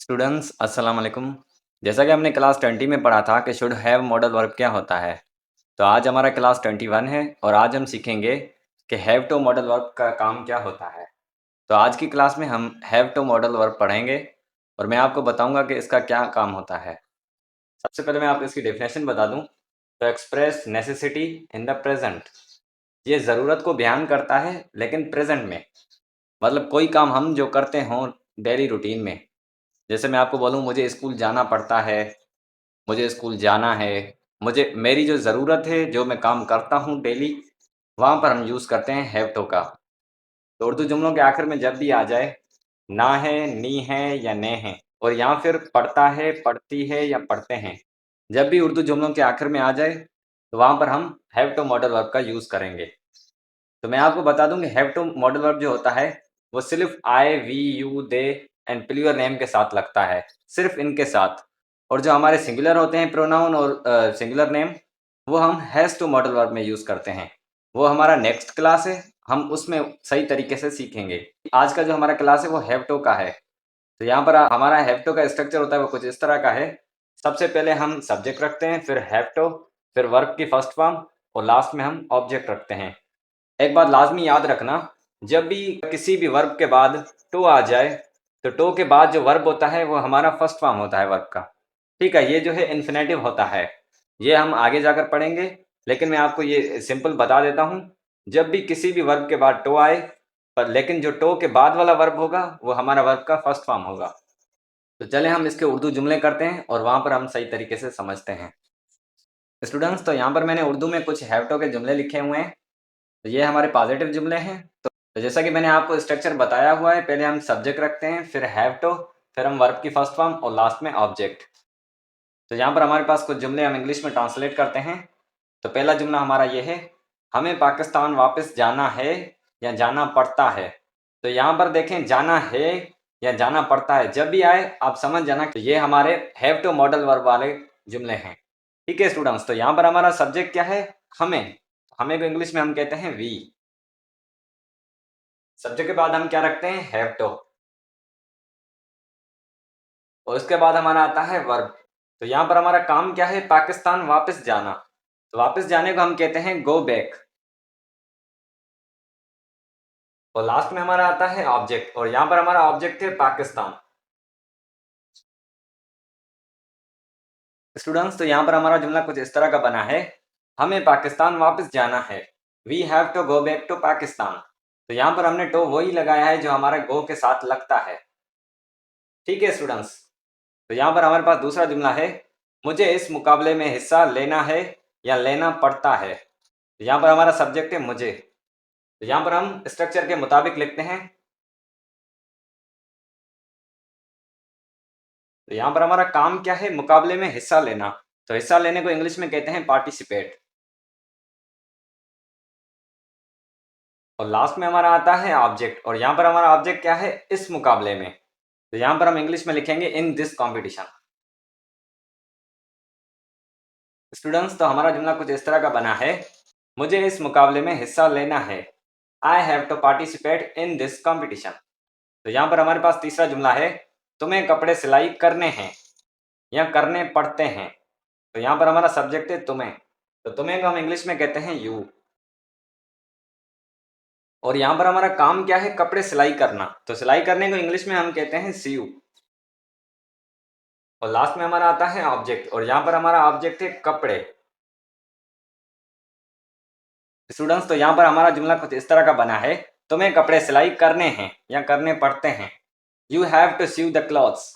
Students अस्सलाम वालेकुम। जैसा कि हमने क्लास 20 में पढ़ा था कि शुड हैव मॉडल वर्ब क्या होता है। तो आज हमारा क्लास 21 है और आज हम सीखेंगे कि हैव टू मॉडल वर्ब का काम क्या होता है। तो आज की क्लास में हम हैव टू मॉडल वर्ब पढ़ेंगे और मैं आपको बताऊंगा कि इसका क्या काम होता है। सबसे पहले मैं आपको इसकी डेफिनेशन बता दूं। तो express necessity in the present, ये ज़रूरत को बयान करता है लेकिन प्रेजेंट में, मतलब कोई काम हम जो करते हों डेली रूटीन में। जैसे मैं आपको बोलूँ मुझे स्कूल जाना पड़ता है, मुझे स्कूल जाना है, मुझे मेरी जो ज़रूरत है, जो मैं काम करता हूँ डेली, वहाँ पर हम यूज़ करते हैं हैव टू का। तो उर्दू जुमलों के आखिर में जब भी आ जाए, ना है, नी है या ने है, और या फिर पढ़ता है, पढ़ती है या पढ़ते हैं, जब भी उर्दू जुमलों के आखिर में आ जाए, तो वहाँ पर हम हैव टू मॉडल वर्ब का यूज़ करेंगे। तो मैं आपको बता दूं कि हैव टू मॉडल वर्ब जो होता है वो सिर्फ I, we, you, they and plural name के साथ लगता है, सिर्फ इनके साथ। और जो हमारे सिंगुलर होते हैं प्रोनाउन और सिंगुलर नेम, वो हम हैज़ टू मॉडल वर्ब में यूज़ करते हैं। वो हमारा नेक्स्ट क्लास है, हम उसमें सही तरीके से सीखेंगे। आज का जो हमारा क्लास है वो हैव टू का है। तो यहाँ पर हमारा हैव टू का स्ट्रक्चर होता है वो कुछ इस तरह का है। सबसे पहले हम सब्जेक्ट रखते हैं, फिर हैव टू, फिर वर्ब की फर्स्ट फॉर्म, और लास्ट में हम ऑब्जेक्ट रखते हैं। एक बात लाजमी याद रखना, जब भी किसी भी वर्ब के बाद टू आ जाए, तो टू के बाद जो वर्ब होता है वो हमारा फर्स्ट फॉर्म होता है वर्ब का। ठीक है, ये जो है इन्फिनेटिव होता है, ये हम आगे जाकर पढ़ेंगे, लेकिन मैं आपको ये सिंपल बता देता हूँ। जब भी किसी भी वर्ब के बाद टू आए, पर लेकिन जो टू के बाद वाला वर्ब होगा वो हमारा वर्ब का फर्स्ट फॉर्म होगा। तो चले हम इसके उर्दू जुमले करते हैं और वहाँ पर हम सही तरीके से समझते हैं। स्टूडेंट्स, तो यहाँ पर मैंने उर्दू में कुछ हैव टू के जुमले लिखे हुए हैं। तो ये हमारे पॉजिटिव जुमले हैं। तो जैसा कि मैंने आपको स्ट्रक्चर बताया हुआ है, पहले हम सब्जेक्ट रखते हैं, फिर हैव टू, फिर हम वर्ब की फर्स्ट फॉर्म और लास्ट में ऑब्जेक्ट। तो यहाँ पर हमारे पास कुछ जुमले हम इंग्लिश में ट्रांसलेट करते हैं। तो पहला जुमला हमारा ये है, हमें पाकिस्तान वापस जाना है या जाना पड़ता है। तो यहाँ पर देखें, जाना है या जाना पड़ता है जब भी आए आप समझ जाना कि ये हमारे हैव टू मॉडल वर्ब वाले जुमले हैं। ठीक है स्टूडेंट्स, तो यहाँ पर हमारा सब्जेक्ट क्या है? हमें। हमें को इंग्लिश में हम कहते हैं वी। सब्जेक्ट के बाद हम क्या रखते हैं? Have to. और उसके बाद हमारा आता है वर्ब। तो यहाँ पर हमारा काम क्या है? पाकिस्तान वापस जाना। तो वापस जाने को हम कहते हैं गो बैक। और लास्ट में हमारा आता है ऑब्जेक्ट, और यहाँ पर हमारा ऑब्जेक्ट है पाकिस्तान। स्टूडेंट्स, तो यहाँ पर हमारा जुमला कुछ इस तरह का बना है, हमें पाकिस्तान वापस जाना है, we have to go back to Pakistan. तो यहाँ पर हमने टू वही लगाया है जो हमारे गो के साथ लगता है। ठीक है स्टूडेंट्स, तो यहाँ पर हमारे पास दूसरा जुमला है, मुझे इस मुकाबले में हिस्सा लेना है या लेना पड़ता है। तो यहाँ पर हमारा सब्जेक्ट है मुझे। तो यहाँ पर हम स्ट्रक्चर के मुताबिक लिखते हैं। तो यहाँ पर हमारा काम क्या है? मुकाबले में हिस्सा लेना। तो हिस्सा लेने को इंग्लिश में कहते हैं पार्टिसिपेट। और लास्ट में हमारा आता है ऑब्जेक्ट, और यहाँ पर हमारा ऑब्जेक्ट क्या है? इस मुकाबले में। तो यहाँ पर हम इंग्लिश में लिखेंगे इन दिस कॉम्पिटिशन। स्टूडेंट्स, तो हमारा जुमला कुछ इस तरह का बना है, मुझे इस मुकाबले में हिस्सा लेना है, I have to participate in this competition. तो यहाँ पर हमारे पास तीसरा जुमला है, तुम्हें कपड़े सिलाई करने हैं या करने पड़ते हैं। तो यहाँ पर हमारा सब्जेक्ट है तुम्हें। तो तुम्हें को हम इंग्लिश में कहते हैं यू। और यहाँ पर हमारा काम क्या है? कपड़े सिलाई करना। तो सिलाई करने को इंग्लिश में हम कहते हैं सीयू। और लास्ट में हमारा आता है ऑब्जेक्ट, और यहाँ पर हमारा ऑब्जेक्ट है कपड़े। स्टूडेंट्स, तो यहाँ पर हमारा जुमला कुछ इस तरह का बना है, तुम्हें कपड़े सिलाई करने हैं या करने पड़ते हैं, you have to sew the clothes.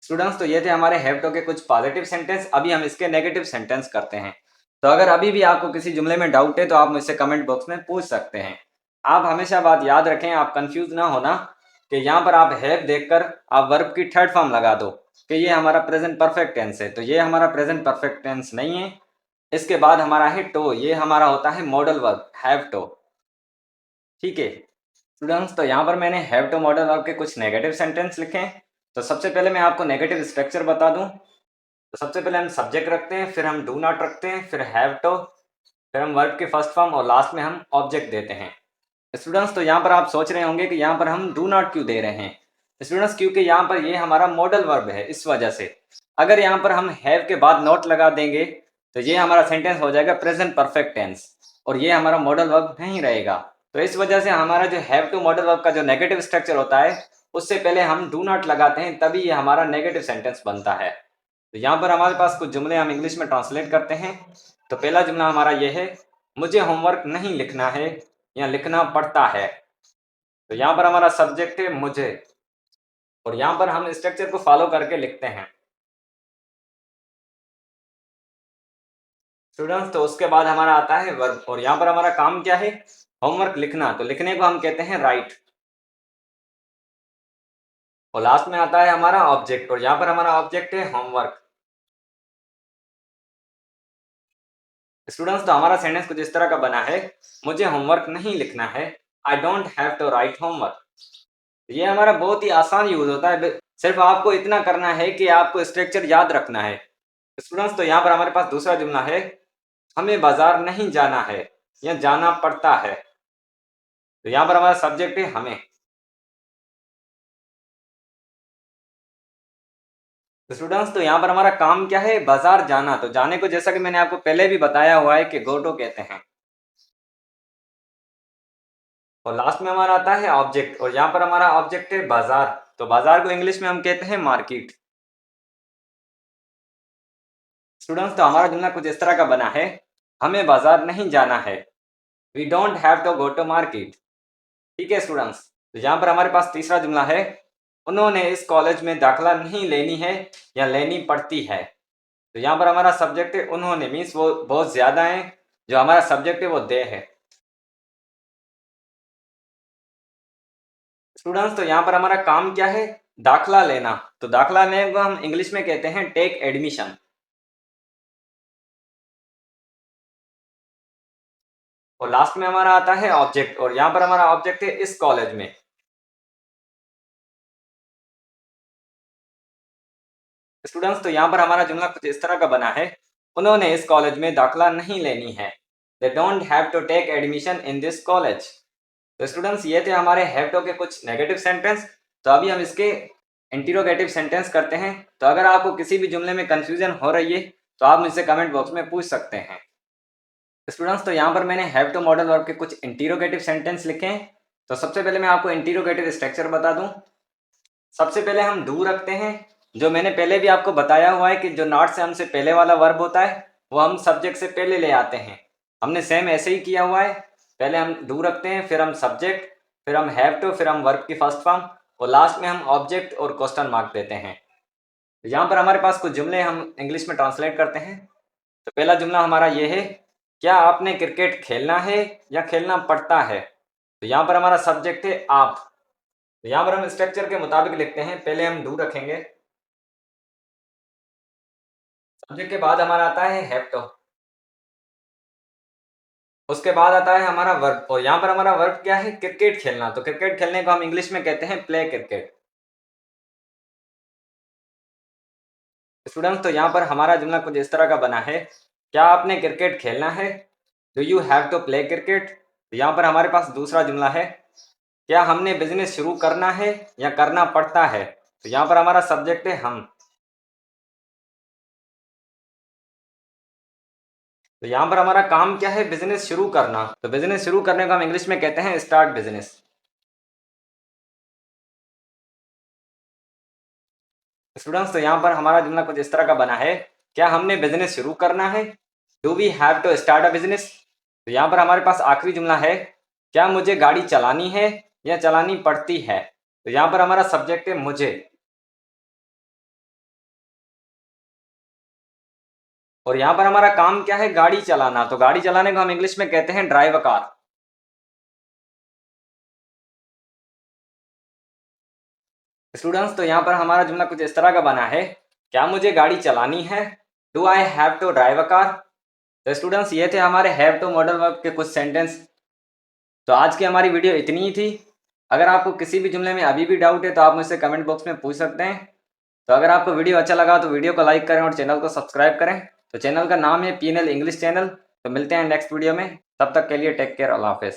Students, तो ये थे हमारे हैव टू के कुछ पॉजिटिव सेंटेंस। अभी हम इसके नेगेटिव सेंटेंस करते हैं। तो अगर अभी भी आपको किसी जुमले में डाउट है तो आप मुझसे कमेंट बॉक्स में पूछ सकते हैं। आप हमेशा बात याद रखें, आप कंफ्यूज ना होना कि यहाँ पर आप हैव देखकर आप वर्ब की थर्ड फॉर्म लगा दो कि ये हमारा प्रेजेंट परफेक्ट टेंस है। तो ये हमारा प्रेजेंट परफेक्ट टेंस नहीं है। इसके बाद हमारा है टू, ये हमारा होता है मॉडल वर्ब हैव टू। ठीक है स्टूडेंट्स, तो यहाँ पर मैंने हैव टू मॉडल वर्ब के कुछ नेगेटिव सेंटेंस लिखे हैं। तो सबसे पहले मैं आपको नेगेटिव स्ट्रक्चर बता दूं। तो सबसे पहले हम सब्जेक्ट रखते हैं, फिर हम डू नॉट रखते हैं, फिर हैव टू, फिर हम वर्ब की फर्स्ट फॉर्म और लास्ट में हम ऑब्जेक्ट देते हैं। स्टूडेंट्स, तो यहाँ पर आप सोच रहे होंगे कि यहाँ पर हम डू नॉट क्यों दे रहे हैं। स्टूडेंट्स क्योंकि यहाँ पर ये हमारा मॉडल वर्ब है, इस वजह से अगर यहाँ पर हम हैव के बाद नॉट लगा देंगे तो ये हमारा सेंटेंस हो जाएगा प्रेजेंट परफेक्ट टेंस और ये हमारा मॉडल वर्ब नहीं रहेगा। तो इस वजह से हमारा जो हैव टू मॉडल वर्ब का जो नेगेटिव स्ट्रक्चर होता है उससे पहले हम डू नॉट लगाते हैं, तभी ये हमारा नेगेटिव सेंटेंस बनता है। तो यहाँ पर हमारे पास कुछ जुमले हम इंग्लिश में ट्रांसलेट करते हैं। तो पहला जुमला हमारा ये है, मुझे होमवर्क नहीं लिखना है या लिखना पड़ता है। तो यहाँ पर हमारा सब्जेक्ट है मुझे और यहाँ पर हम स्ट्रक्चर को फॉलो करके लिखते हैं स्टूडेंट्स। तो उसके बाद हमारा आता है वर्ब और यहाँ पर हमारा काम क्या है, होमवर्क लिखना। तो लिखने को हम कहते हैं राइट और लास्ट में आता है हमारा ऑब्जेक्ट और यहाँ पर हमारा ऑब्जेक्ट है होमवर्क। स्टूडेंट्स तो हमारा सेंटेंस कुछ इस तरह का बना है, मुझे होमवर्क नहीं लिखना है, I don't have to write homework. ये हमारा बहुत ही आसान यूज होता है, सिर्फ आपको इतना करना है कि आपको स्ट्रक्चर याद रखना है। स्टूडेंट्स तो यहाँ पर हमारे पास दूसरा जुमला है, हमें बाजार नहीं जाना है या जाना पड़ता है। तो यहाँ पर हमारा सब्जेक्ट है हमें। तो स्टूडेंट्स तो यहाँ पर हमारा काम क्या है, बाजार जाना। तो जाने को जैसा कि मैंने आपको पहले भी बताया हुआ है कि गो टू कहते हैं। और लास्ट में हमारा आता है ऑब्जेक्ट और यहाँ पर हमारा ऑब्जेक्ट है बाजार। तो बाजार को इंग्लिश में हम कहते हैं मार्केट। स्टूडेंट्स तो हमारा जुमला कुछ इस तरह का बना है, हमें बाजार नहीं जाना है, we don't have to go to market. ठीक है स्टूडेंट्स। तो यहाँ पर हमारे पास तीसरा जुमला है, उन्होंने इस कॉलेज में दाखिला नहीं लेनी है या लेनी पड़ती है। तो यहाँ पर हमारा सब्जेक्ट है उन्होंने, मीन्स वो बहुत ज्यादा है, जो हमारा सब्जेक्ट है वो दे है। स्टूडेंट्स तो यहाँ पर हमारा काम क्या है, दाखिला लेना। तो दाखिला लेने को हम इंग्लिश में कहते हैं टेक एडमिशन। और लास्ट में हमारा आता है ऑब्जेक्ट और यहाँ पर हमारा ऑब्जेक्ट है इस कॉलेज में। स्टूडेंट्स तो यहाँ पर हमारा जुमला कुछ इस तरह का बना है, उन्होंने इस कॉलेज में दाखिला नहीं लेनी है, they don't have to take admission in this college. तो स्टूडेंट्स ये थे हमारे हैव टू के कुछ नेगेटिव सेंटेंस। तो अभी हम इसके इंटीरोगेटिव सेंटेंस करते हैं। तो अगर आपको किसी भी जुमले में कंफ्यूजन हो रही है तो आप मुझसे कमेंट बॉक्स में पूछ सकते हैं। स्टूडेंट्स तो यहाँ पर मैंने हैव टू मॉडल वर्ब के कुछ इंटीरोगेटिव सेंटेंस लिखे हैं। तो सबसे पहले मैं आपको इंटीरोगेटिव स्ट्रक्चर बता दूं। सबसे पहले हम डू रखते हैं, जो मैंने पहले भी आपको बताया हुआ है कि जो नॉट से हमसे पहले वाला वर्ब होता है वो हम सब्जेक्ट से पहले ले आते हैं। हमने सेम ऐसे ही किया हुआ है, पहले हम डू रखते हैं, फिर हम सब्जेक्ट, फिर हम हैव टू, फिर हम वर्ब की फर्स्ट फॉर्म और लास्ट में हम ऑब्जेक्ट और क्वेश्चन मार्क देते हैं। तो यहाँ पर हमारे पास कुछ जुमले हम इंग्लिश में ट्रांसलेट करते हैं। तो पहला जुमला हमारा ये है, क्या आपने क्रिकेट खेलना है या खेलना पड़ता है। तो यहाँ पर हमारा सब्जेक्ट है आप। तो यहाँ पर हम स्ट्रक्चर के मुताबिक लिखते हैं, पहले हम डू रखेंगे, सब्जेक्ट के बाद हमारा आता है हैव टू, उसके बाद आता है हमारा वर्ब और यहाँ पर हमारा वर्ब क्या है, क्रिकेट खेलना। तो क्रिकेट खेलने को हम इंग्लिश में कहते हैं प्ले क्रिकेट। स्टूडेंट्स तो यहाँ पर हमारा जुमला कुछ इस तरह का बना है, क्या आपने क्रिकेट खेलना है, do you have to play cricket. तो यहाँ पर हमारे पास दूसरा जुमला है, क्या हमने बिजनेस शुरू करना है या करना पड़ता है। तो यहाँ पर हमारा सब्जेक्ट है हम। तो यहाँ पर हमारा काम क्या है, बिजनेस शुरू करना। तो बिजनेस शुरू करने को हम इंग्लिश में कहते हैं स्टार्ट बिजनेस। स्टूडेंट्स तो यहाँ पर हमारा जुमला कुछ इस तरह का बना है, क्या हमने बिजनेस शुरू करना है, do we have to start a business. तो यहाँ पर हमारे पास आखिरी जुमला है, क्या मुझे गाड़ी चलानी है या चलानी पड़ती है। तो यहाँ पर हमारा सब्जेक्ट है मुझे और यहाँ पर हमारा काम क्या है, गाड़ी चलाना। तो गाड़ी चलाने को हम इंग्लिश में कहते हैं ड्राइव अ कार। स्टूडेंट्स तो यहाँ पर हमारा जुमला कुछ इस तरह का बना है, क्या मुझे गाड़ी चलानी है, do I have to drive a car. तो स्टूडेंट्स ये थे हमारे हैव टू मॉडल वर्ब के कुछ सेंटेंस। तो आज की हमारी वीडियो इतनी ही थी। अगर आपको किसी भी जुमले में अभी भी डाउट है तो आप मुझसे कमेंट बॉक्स में पूछ सकते हैं। तो अगर आपको वीडियो अच्छा लगा तो वीडियो को लाइक करें और चैनल को सब्सक्राइब करें। तो चैनल का नाम है PNL इंग्लिश चैनल। तो मिलते हैं नेक्स्ट वीडियो में, तब तक के लिए टेक केयर, अल्लाह हाफिज़।